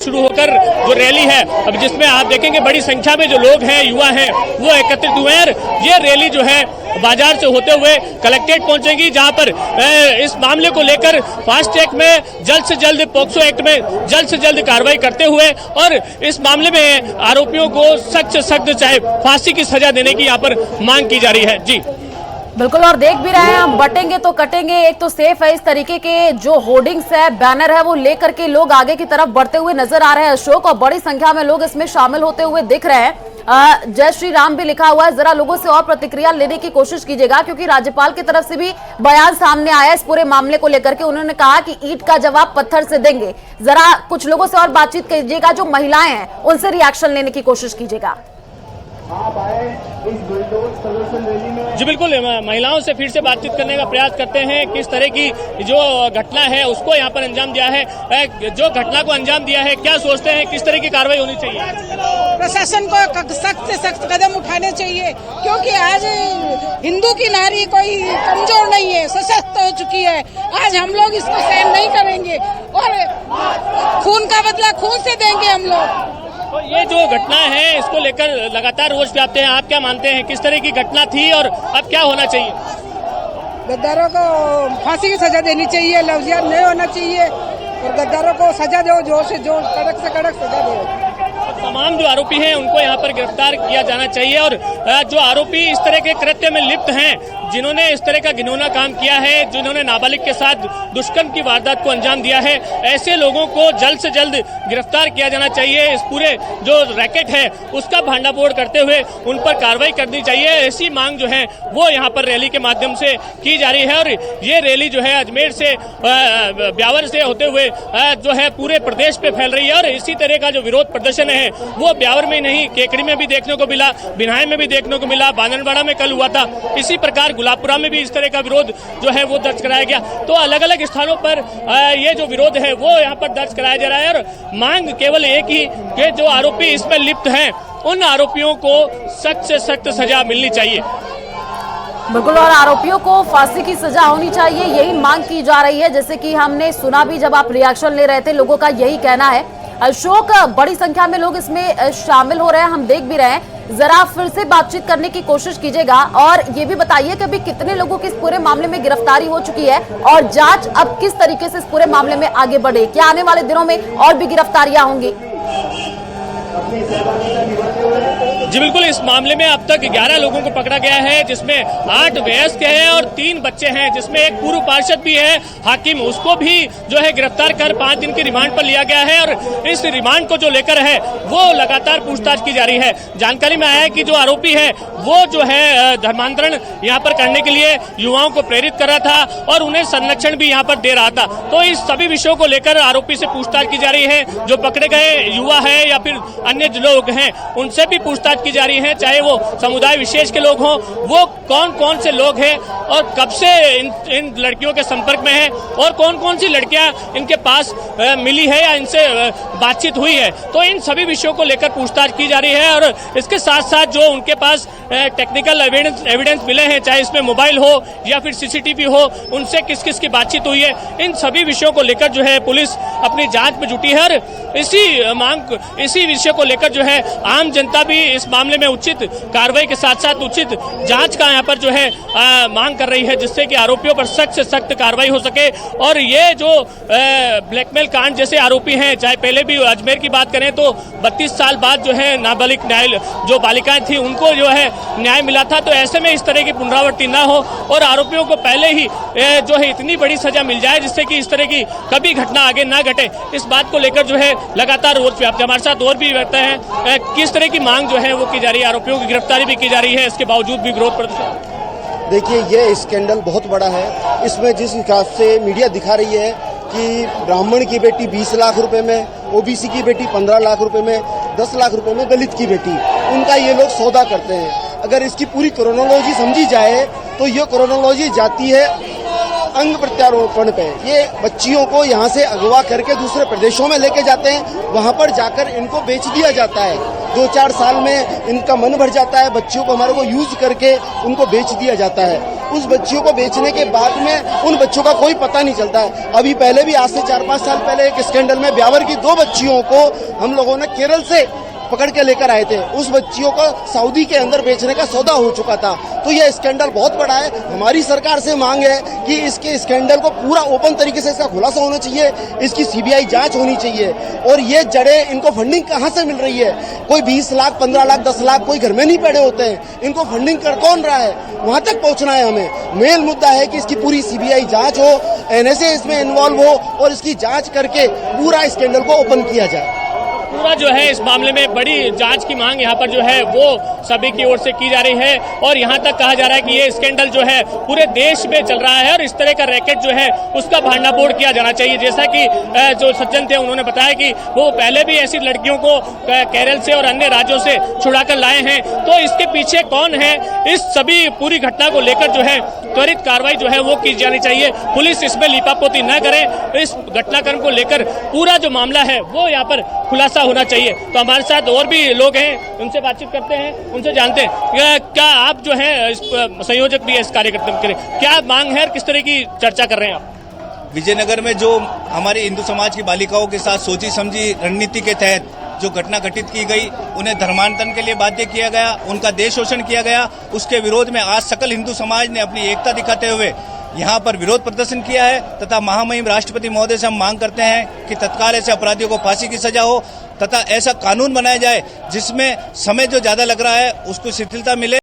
शुरू होकर जो रैली है अब जिसमें आप देखेंगे बड़ी संख्या में जो लोग हैं, युवा हैं, वो एकत्रित हुए हैं। ये रैली जो है बाजार से होते हुए कलेक्ट्रेट पहुंचेगी, जहां पर इस मामले को लेकर फास्ट ट्रैक में जल्द से जल्द पॉक्सो एक्ट में जल्द से जल्द कार्रवाई करते हुए और इस मामले में आरोपियों को सख्त से सख्त चाहे फांसी की सजा देने की यहाँ पर मांग की जा रही है। जी बिल्कुल, और देख भी रहे हैं हम, बटेंगे तो कटेंगे। एक तो सेफ है, इस तरीके के जो होर्डिंग्स है, बैनर है, वो लेकर के लोग आगे की तरफ बढ़ते हुए नजर आ रहे हैं अशोक, और बड़ी संख्या में लोग इसमें शामिल होते हुए दिख रहे हैं। जय श्री राम भी लिखा हुआ है। जरा लोगों से और प्रतिक्रिया लेने की कोशिश कीजिएगा, क्योंकि राज्यपाल की तरफ से भी बयान सामने आया इस पूरे मामले को लेकर के। उन्होंने कहा कि ईंट का जवाब पत्थर से देंगे। जरा कुछ लोगों से और बातचीत कीजिएगा, जो महिलाएं हैं उनसे रिएक्शन लेने की कोशिश कीजिएगा। जी बिल्कुल, महिलाओं से फिर से बातचीत करने का प्रयास करते हैं। किस तरह की जो घटना है उसको यहाँ पर अंजाम दिया है, जो घटना को अंजाम दिया है, क्या सोचते हैं किस तरह की कार्रवाई होनी चाहिए? प्रशासन को सख्त से सख्त कदम उठाने चाहिए, क्योंकि आज हिंदू की नारी कोई कमजोर नहीं है, सशक्त हो चुकी है। आज हम लोग इसको सहन नहीं करेंगे और खून का बदला खून से देंगे हम लोग। तो ये जो घटना है इसको लेकर लगातार रोष व्याप्त है। आप क्या मानते हैं, किस तरह की घटना थी और अब क्या होना चाहिए? गद्दारों को फांसी की सजा देनी चाहिए, लफ्ज़ियात नहीं होना चाहिए और गद्दारों को सजा दो, जोर से जोर, कड़क से कड़क सजा दो। तमाम जो आरोपी हैं उनको यहाँ पर गिरफ्तार किया जाना चाहिए और जो आरोपी इस तरह के कृत्य में लिप्त हैं, जिन्होंने इस तरह का घिनौना काम किया है, जिन्होंने नाबालिग के साथ दुष्कर्म की वारदात को अंजाम दिया है, ऐसे लोगों को जल्द से जल्द गिरफ्तार किया जाना चाहिए। इस पूरे जो रैकेट है उसका भांडाफोड़ करते हुए उन पर कार्रवाई करनी चाहिए। ऐसी मांग जो है वो यहाँ पर रैली के माध्यम से की जा रही है और ये रैली जो है अजमेर से ब्यावर से होते हुए जो है पूरे प्रदेश पे फैल रही है। और इसी तरह का जो विरोध प्रदर्शन है वो ब्यावर में नहीं, केकड़ी में भी देखने को मिला, बिन्हाई में भी देखने को मिला, बांधनवाड़ा में कल हुआ था। इसी प्रकार गुलाबपुरा में भी इस तरह का विरोध जो है वो दर्ज कराया गया। तो अलग अलग स्थानों पर ये जो विरोध है वो यहाँ पर दर्ज कराया जा रहा है और मांग केवल एक ही कि जो आरोपी इसमें लिप्त हैं उन आरोपियों को सख्त से सख्त सजा मिलनी चाहिए। बिल्कुल, और आरोपियों को फांसी की सजा होनी चाहिए, यही मांग की जा रही है। जैसे कि हमने सुना भी, जब आप रिएक्शन ले रहे थे, लोगों का यही कहना है। अशोक, बड़ी संख्या में लोग इसमें शामिल हो रहे हैं, हम देख भी रहे हैं। जरा फिर से बातचीत करने की कोशिश कीजिएगा और ये भी बताइए कि अभी कितने लोगों की इस पूरे मामले में गिरफ्तारी हो चुकी है और जांच अब किस तरीके से इस पूरे मामले में आगे बढ़े। क्या आने वाले दिनों में और भी गिरफ्तारियां होंगी? जी बिल्कुल, इस मामले में अब तक 11 लोगों को पकड़ा गया है, जिसमें 8 वयस्क हैं और 3 बच्चे हैं, जिसमें एक पूर्व पार्षद भी है हाकिम, उसको भी जो है गिरफ्तार कर 5 दिन की रिमांड पर लिया गया है और इस रिमांड को जो लेकर है वो लगातार पूछताछ की जा रही है। जानकारी में आया है कि जो आरोपी है वो जो है धर्मांतरण यहाँ पर करने के लिए युवाओं को प्रेरित कर रहा था और उन्हें संरक्षण भी यहाँ पर दे रहा था। तो इस सभी विषयों को लेकर आरोपी से पूछताछ की जा रही है। जो पकड़े गए युवा है या फिर अन्य लोग हैं उनसे भी पूछताछ की जा रही है, चाहे वो समुदाय विशेष के लोग हों, वो कौन कौन से लोग हैं और कब से इन लड़कियों के संपर्क में है और कौन कौन सी लड़कियां इनके पास मिली है या इनसे बातचीत हुई है। तो इन सभी विषयों को लेकर पूछताछ की जा रही है और इसके साथ साथ जो उनके पास टेक्निकल एविडेंस मिले हैं, चाहे इसमें मोबाइल हो या फिर सीसीटीवी हो, उनसे किस किस की बातचीत हुई है, इन सभी विषयों को लेकर जो है पुलिस अपनी जांच में जुटी है और इसी विषय को लेकर जो है आम जनता भी इस मामले में उचित कार्रवाई के साथ साथ उचित जांच का यहाँ पर जो है मांग कर रही है, जिससे कि आरोपियों पर सख्त से सख्त कार्रवाई हो सके। और ये जो ब्लैकमेल कांड जैसे आरोपी हैं, चाहे पहले भी अजमेर की बात करें तो 32 साल बाद जो है नाबालिग जो बालिकाएं थी उनको जो है न्याय मिला था। तो ऐसे में इस तरह की पुनरावृत्ति न हो और आरोपियों को पहले ही जो है इतनी बड़ी सजा मिल जाए जिससे कि इस तरह की कभी घटना आगे ना घटे, इस बात को लेकर जो है लगातार रोष व्याप्त है। हमारे साथ और भी व्यक्त हैं, किस तरह की मांग जो है वो की जा रही है, आरोपियों की गिरफ्तारी भी की जा रही है, इसके बावजूद भी विरोध प्रदर्शन। देखिए, ये स्कैंडल बहुत बड़ा है। इसमें जिस हिसाब से मीडिया दिखा रही है कि ब्राह्मण की बेटी 20 लाख रुपए में, ओबीसी की बेटी 15 लाख रुपए में, 10 लाख रुपए में दलित की बेटी, उनका ये लोग सौदा करते हैं। अगर इसकी पूरी क्रोनोलॉजी समझी जाए तो ये क्रोनोलॉजी जाती है अंग प्रत्यारोपण पे। ये बच्चियों को यहाँ से अगवा करके दूसरे प्रदेशों में लेके जाते हैं, वहाँ पर जाकर इनको बेच दिया जाता है। 2-4 साल में इनका मन भर जाता है, बच्चियों को हमारे को यूज करके उनको बेच दिया जाता है। उस बच्चियों को बेचने के बाद में उन बच्चों का कोई पता नहीं चलता है। अभी पहले भी आज से 4-5 साल पहले एक स्कैंडल में ब्यावर की 2 बच्चियों को हम लोगों ने केरल से पकड़ के लेकर आए थे। उस बच्चियों को सऊदी के अंदर बेचने का सौदा हो चुका था। तो यह स्कैंडल बहुत बड़ा है। हमारी सरकार से मांग है कि इसके स्कैंडल को पूरा ओपन तरीके से इसका खुलासा होना चाहिए, इसकी सीबीआई जांच होनी चाहिए। और ये जड़ें, इनको फंडिंग कहाँ से मिल रही है? कोई 20 लाख, 15 लाख, 10 लाख कोई घर में नहीं पड़े होते हैं। इनको फंडिंग कर कौन रहा है, वहां तक पहुंचना है हमें। मेन मुद्दा है कि इसकी पूरी सीबीआई जांच हो, एनएसए इसमें इन्वॉल्व हो और इसकी जांच करके पूरा स्कैंडल को ओपन किया जाए। पूरा जो है इस मामले में बड़ी जांच की मांग यहाँ पर जो है वो सभी की ओर से की जा रही है। और यहाँ तक कहा जा रहा है कि ये स्कैंडल जो है पूरे देश में चल रहा है और इस तरह का रैकेट जो है उसका भांडाफोड़ किया जाना चाहिए। जैसा कि जो सज्जन थे उन्होंने बताया कि वो पहले भी ऐसी लड़कियों को केरल से और अन्य राज्यों से छुड़ा कर लाए हैं। तो इसके पीछे कौन है, इस सभी पूरी घटना को लेकर जो है त्वरित कार्रवाई जो है वो की जानी चाहिए। पुलिस इसमें लीपापोती न करे, इस घटनाक्रम को लेकर पूरा जो मामला है वो यहाँ पर खुलासा होना चाहिए। तो हमारे साथ और भी लोग हैं, उनसे बातचीत करते हैं, उनसे जानते हैं क्या आप जो है संयोजक भी है इस कार्यक्रम के लिए, क्या मांग है, किस तरह की चर्चा कर रहे हैं आप? विजयनगर में जो हमारे हिंदू समाज की बालिकाओं के साथ सोची समझी रणनीति के तहत जो घटना घटित की गई, उन्हें धर्मांतरण के लिए बाध्य किया गया, उनका देश शोषण किया गया, उसके विरोध में आज सकल हिंदू समाज ने अपनी एकता दिखाते हुए यहाँ पर विरोध प्रदर्शन किया है। तथा महामहिम राष्ट्रपति महोदय से हम मांग करते हैं कि तत्काल ऐसे अपराधियों को फांसी की सजा हो तथा ऐसा कानून बनाया जाए जिसमें समय जो ज्यादा लग रहा है उसको शिथिलता मिले।